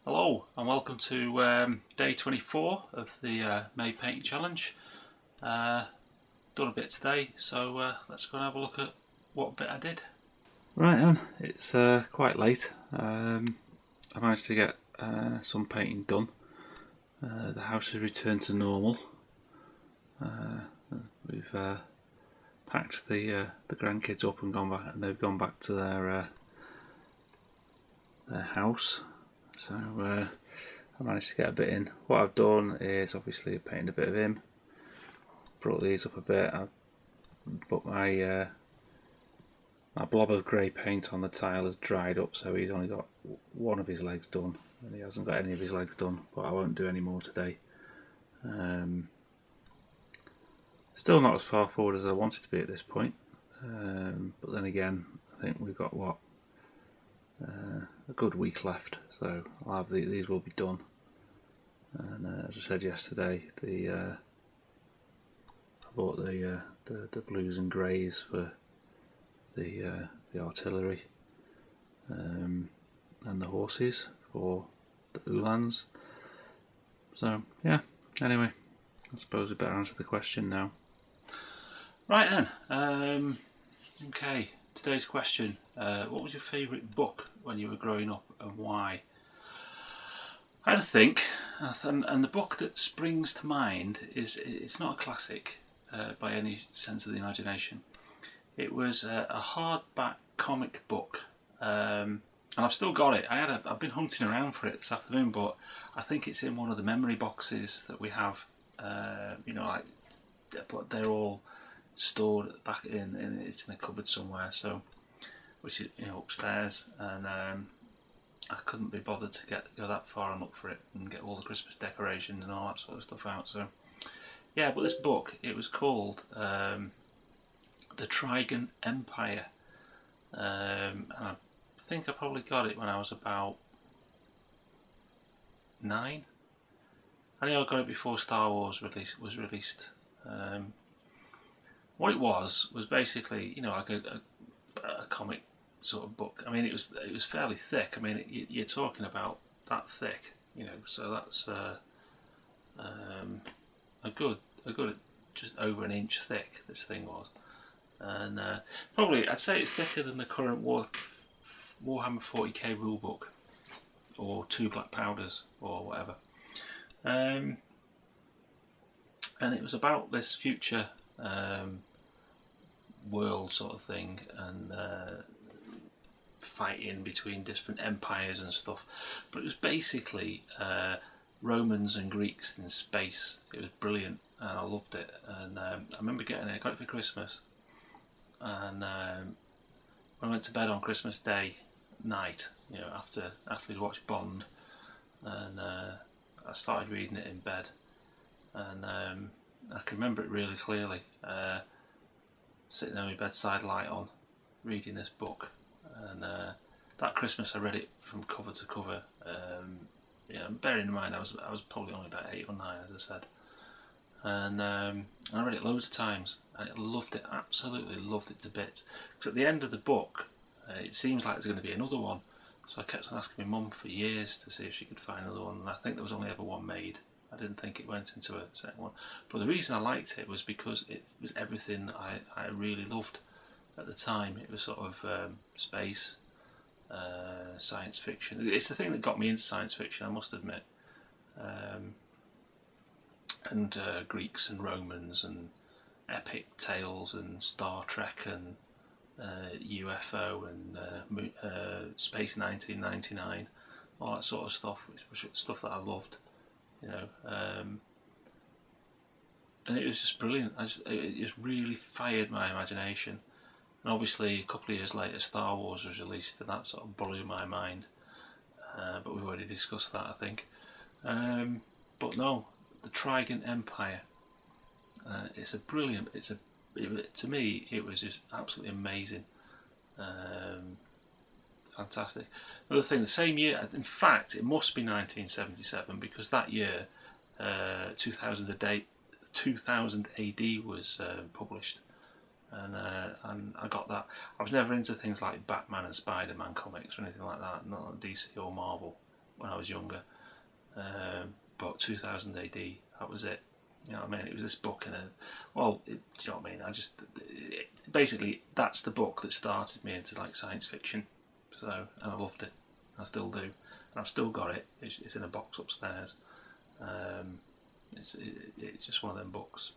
Hello and welcome to day 24 of the May Painting Challenge. Done a bit today, so let's go and have a look at what bit I did. Right then, it's quite late. I managed to get some painting done. The house has returned to normal. We've packed the grandkids up and gone back, and they've gone back to their house. So I managed to get a bit in. What I've done is obviously painted a bit of him, brought these up a bit. I've put my my blob of grey paint on the tile has dried up, so he's only got one of his legs done, and he hasn't got any of his legs done, but I won't do any more today. Still not as far forward as I wanted to be at this point, but then again I think we've got what, a good week left, so I'll have these will be done. And as I said yesterday, I bought the blues and greys for the artillery, and the horses for the Uhlans. So yeah, anyway, I suppose we better answer the question now. Right then, okay, today's question, what was your favourite book when you were growing up and why? I had to think, and the book that springs to mind it's not a classic by any sense of the imagination. It was a hardback comic book, and I've still got it. I've been hunting around for it this afternoon, but I think it's in one of the memory boxes that we have. You know, like, but they're all stored at the back it's in a cupboard somewhere. So, which is, you know, upstairs, and I couldn't be bothered to go that far and look for it and get all the Christmas decorations and all that sort of stuff out. So yeah, but this book, it was called The Trigon Empire, and I think I probably got it when I was about 9. I think I got it before Star Wars was released. What it was basically, you know, like a comic sort of book. I mean, it was fairly thick. I mean, you're talking about that thick, you know. So that's a good just over an inch thick. This thing was, and probably I'd say it's thicker than the current Warhammer 40k rulebook, or 2 Black Powders, or whatever. And it was about this future world sort of thing, and fighting between different empires and stuff. But it was basically Romans and Greeks in space. It was brilliant, and I loved it. And I remember getting it. I got it for Christmas, and when I went to bed on Christmas Day night, you know, after we'd watched Bond, and I started reading it in bed, and I can remember it really clearly. Sitting there with my bedside light on, reading this book, and that Christmas I read it from cover to cover. Yeah, bearing in mind I was probably only about 8 or 9, as I said, and I read it loads of times, and I loved it, absolutely loved it to bits. Because at the end of the book, it seems like there's going to be another one, so I kept on asking my mum for years to see if she could find another one, and I think there was only ever one made. I didn't think it went into a second one, but the reason I liked it was because it was everything I really loved at the time. It was sort of space, science fiction. It's the thing that got me into science fiction, I must admit. And Greeks and Romans and epic tales and Star Trek and UFO and Space 1999, all that sort of stuff, which was stuff that I loved. You know, and it was just brilliant. It just really fired my imagination. And obviously, a couple of years later, Star Wars was released, and that sort of blew my mind. But we've already discussed that, I think. But no, the Trigon Empire. It's a brilliant. To me, it was just absolutely amazing. Fantastic. Another thing, the same year, in fact, it must be 1977, because that year, 2000 AD was published, and I got that. I was never into things like Batman and Spider-Man comics or anything like that, not DC or Marvel. when I was younger. But 2000 AD, that was it. You know what I mean? It was this book in a. Well, do you know what I mean? Basically, that's the book that started me into like science fiction. So, and I loved it. I still do. And I've still got it. It's in a box upstairs. It's just one of them books.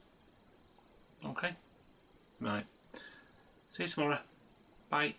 Okay. Right. See you tomorrow. Bye.